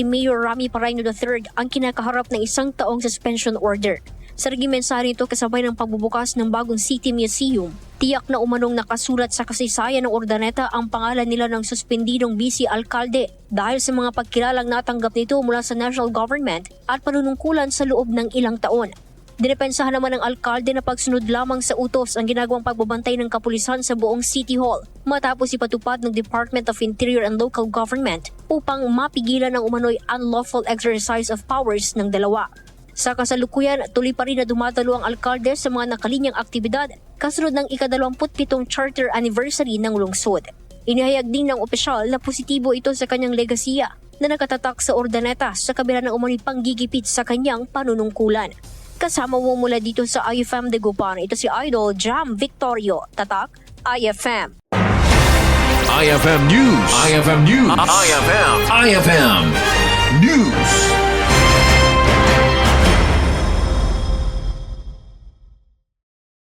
Mayor Parayno III ang kinakaharap ng 1 taong suspension order. Sa naging mensahe nito kasabay ng pagbubukas ng bagong City Museum, tiyak na umanong nakasulat sa kasaysayan ng Urdaneta ang pangalan nila ng suspendidong vice alkalde dahil sa mga pagkilalang natanggap nito mula sa national government at panunungkulan sa loob ng ilang taon. Dinepensahan naman ng alkalde na pagsunod lamang sa utos ang ginagawang pagbabantay ng kapulisan sa buong City Hall matapos ipatupad ng Department of Interior and Local Government upang mapigilan ang umano'y unlawful exercise of powers ng dalawa. Sa kasalukuyan, tuloy pa rin na dumadalo ang alkalde sa mga nakalinyang aktibidad kasunod ng ika-27 charter anniversary ng lungsod. Inihayag din ng opisyal na positibo ito sa kanyang legasiya na nakatatak sa Urdaneta sa kabila ng umano'y panggigipit sa kanyang panunungkulan. Kasama mo mula dito sa IFM de Gupan, ito si Idol Jam Victorio, tatak IFM. IFM News. IFM News. IFM.